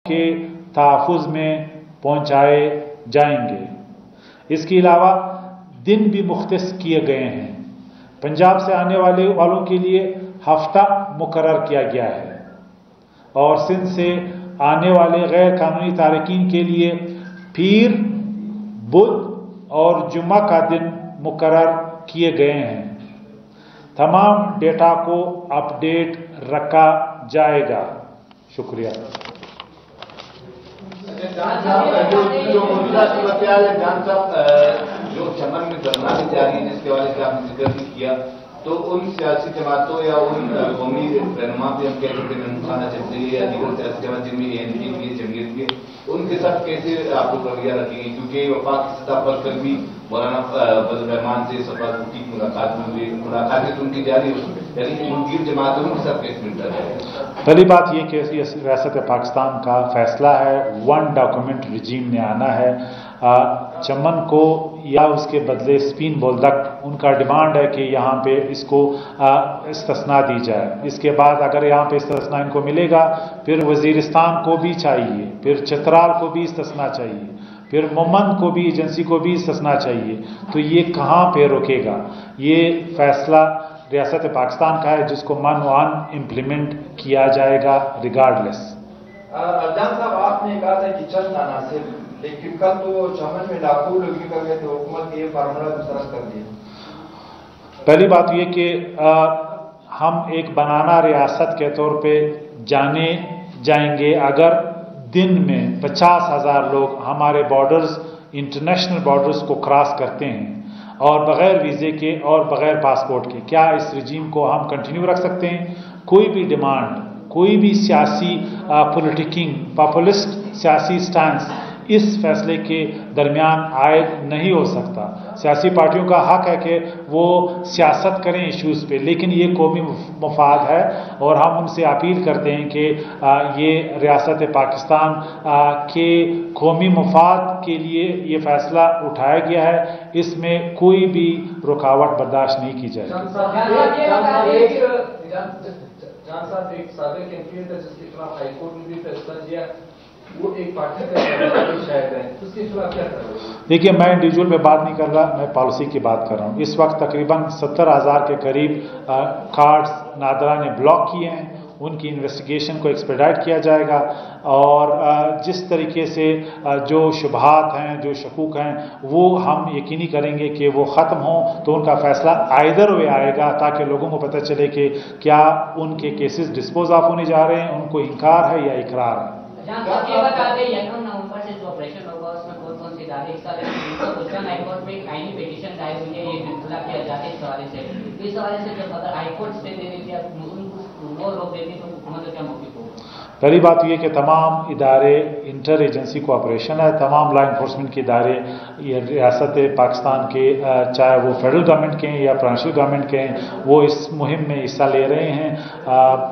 کے تحفظ میں پہنچائے جائیں گے۔ اس کے علاوہ دن بھی مختص کیے گئے ہیں۔ پنجاب سے آنے والوں کے لیے ہفتہ مقرر کیا گیا ہے اور سندھ سے آنے والے غیر قانونی تارکین کے لیے پیر، بدھ اور جمعہ کا دن مقرر کیے گئے ہیں۔ تمام ڈیٹا کو اپ ڈیٹ رکھا جائے گا۔ شکریہ۔ جو موجودہ صورتحال ہے جان صاحب، جو چمن میں دھرنا بھی جاری ہے جس کے حوالے سے آپ نے ذکر بھی کیا، تو ان سیاسی جماعتوں یا ان قومی رہنما بھی ہم کہہ سکتے ہیں خانہ چودھری یا دیگر سیاسی جماعت جن میں ANP کی جمعیت کی، ان کے ساتھ کیسے آپ لوگ رویہ رکھیں گے؟ کیونکہ وفاق کی سطح پر کل بھی مولانا فضل الرحمان سے صفا کی ملاقاتیں تو ان کی جاری ہے، یعنی ان کی جماعتوں کے ساتھ کیسے ملتا ہے؟ پہلی بات یہ کہ ریاست پاکستان کا فیصلہ ہے، ون ڈاکومنٹ رجیم نے آنا ہے۔ چمن کو یا اس کے بدلے سپین بولدک، ان کا ڈیمانڈ ہے کہ یہاں پہ اس کو استثناء دی جائے۔ اس کے بعد اگر یہاں پہ استثناء ان کو ملے گا، پھر وزیرستان کو بھی چاہیے، پھر چترال کو بھی استثناء چاہیے، پھر مومند کو بھی، ایجنسی کو بھی استثناء چاہیے۔ تو یہ کہاں پہ رکے گا؟ یہ فیصلہ ریاست پاکستان کا ہے جس کو منوان امپلیمنٹ کیا جائے گا ریگارڈ لیس۔ جان صاحب، آپ نے کہا تھا کہ چند عناصر، لیکن کل تو چمن میں لاکھوں لوگ نکل گئے تو حکومت نے یہ فارمولہ مسترد کر دیا۔ پہلی بات یہ کہ ہم ایک بنانا ریاست کے طور پہ جانے جائیں گے اگر دن میں 50,000 لوگ ہمارے بارڈرز، انٹرنیشنل بارڈرز کو کراس کرتے ہیں اور بغیر ویزے کے اور بغیر پاسپورٹ کے۔ کیا اس رجیم کو ہم کنٹینیو رکھ سکتے ہیں؟ کوئی بھی ڈیمانڈ، کوئی بھی سیاسی پاپولسٹ سیاسی سٹانس اس فیصلے کے درمیان عائد نہیں ہو سکتا۔ سیاسی پارٹیوں کا حق ہے کہ وہ سیاست کریں ایشوز پہ، لیکن یہ قومی مفاد ہے اور ہم ان سے اپیل کرتے ہیں کہ یہ ریاست پاکستان کے قومی مفاد کے لیے یہ فیصلہ اٹھایا گیا ہے، اس میں کوئی بھی رکاوٹ برداشت نہیں کی جائے۔ جان صاحب، ایک سابق MP تھا جس کے خلاف ہائی کورٹ نے بھی فیصلہ دیا، وہ ایک پارٹی کا شاید ہے، اس کے خلاف کیا کر رہے ہیں؟ دیکھیے، میں انڈیویجول میں بات نہیں کر رہا، میں پالیسی کی بات کر رہا ہوں۔ اس وقت تقریباً 70,000 کے قریب کارڈز نادرا نے بلاک کیے ہیں، ان کی انویسٹیگیشن کو ایکسپیڈائٹ کیا جائے گا اور جس طریقے سے جو شبہات ہیں، جو شکوک ہیں، وہ ہم یقینی کریں گے کہ وہ ختم ہوں، تو ان کا فیصلہ آئدر وے آئے گا تاکہ لوگوں کو پتہ چلے کہ کیا ان کے کیسز ڈسپوز آف ہونے جا رہے ہیں، ان کو انکار ہے یا اقرار ہے۔ یہ بتا دیں 1 نومبر سے جو آپریشن ہوگا اس میں کون کون سے ادارے حصہ لیں گے؟ گجرات ہائی کورٹ میں ایک آئینی پیٹیشن دائر ہوئی ہے، یہ انتظار کیا جاتا ہے اس حوالے سے۔ اس حوالے سے جب اگر ہائی کورٹ اسٹے دے دیتی ہے وہ روک دیتی ہے تو حکومت کا کیا موقف ہوگا؟ پہلی بات یہ کہ تمام ادارے انٹر ایجنسی کوآپریشن ہے، تمام لا انفورسمنٹ کے ادارے یہ ریاست پاکستان کے، چاہے وہ فیڈرل گورنمنٹ کے ہیں یا پروونشل گورنمنٹ کے ہیں، وہ اس مہم میں حصہ لے رہے ہیں۔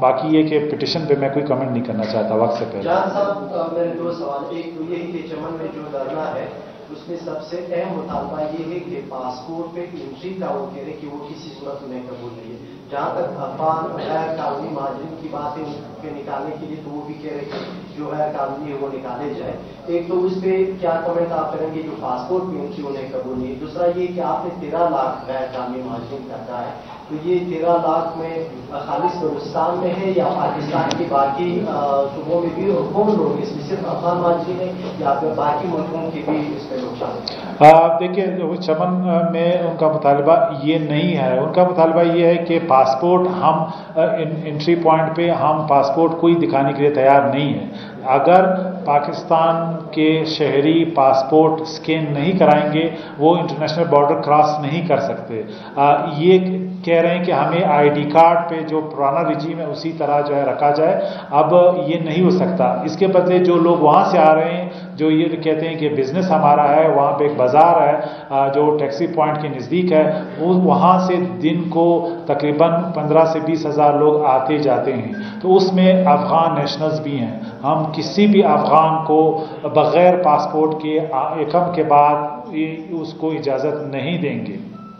باقی یہ کہ پٹیشن پہ میں کوئی کمنٹ نہیں کرنا چاہتا وقت سے پہلے۔ جان صاحب، میرے دو سوال، ایک تو یہی کہ چمن میں جو دھرنا ہے اس میں سب سے اہم مطالبہ یہ ہے کہ پاسپورٹ پہ انٹری کا وہ کہہ رہے کہ وہ کسی صورت میں قبول نہیں ہے۔ جہاں تک افغان غیر قانونی مہاجرین کی بات ہے، ان کے نکالنے کے لیے تو وہ بھی کہہ رہے کہ جو غیر قانونی ہے وہ نکالے جائے۔ ایک تو اس پہ کیا کمنٹ آپ کریں گے جو پاسپورٹ پہ انٹری انہیں قبول نہیں ہے؟ دوسرا یہ کہ آپ نے 13 لاکھ غیر قانونی مہاجرین کا کہا ہے، تو یہ 13 لاکھ میں خالص بلوچستان میں ہے یا پاکستان کے باقی صوبوں میں بھی، اور کون لوگ اس میں صرف افغان مہاجرین ہیں یا پھر باقی ملکوں کے بھی اس میں لوگ شامل ہیں؟ دیکھیے، چمن میں ان کا مطالبہ یہ نہیں ہے، ان کا مطالبہ یہ ہے کہ پاسپورٹ ہم انٹری پوائنٹ پہ ہم پاسپورٹ کوئی دکھانے کے لیے تیار نہیں ہے۔ اگر پاکستان کے شہری پاسپورٹ سکین نہیں کرائیں گے وہ انٹرنیشنل بارڈر کراس نہیں کر سکتے۔ یہ کہہ رہے ہیں کہ ہمیں ID کارڈ پہ جو پرانا رجیم ہے اسی طرح جو ہے رکھا جائے، اب یہ نہیں ہو سکتا۔ اس کے بدلے جو لوگ وہاں سے آ رہے ہیں، جو یہ کہتے ہیں کہ بزنس ہمارا ہے، وہاں پہ ایک بازار ہے جو ٹیکسی پوائنٹ کے نزدیک ہے، وہ وہاں سے دن کو تقریباً 15 سے 20,000 لوگ آتے جاتے ہیں، تو اس میں افغان نیشنلز بھی ہیں۔ ہم کسی بھی افغان کو بغیر پاسپورٹ کے ایکم کے بعد اس کو اجازت نہیں دیں گے۔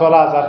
16,000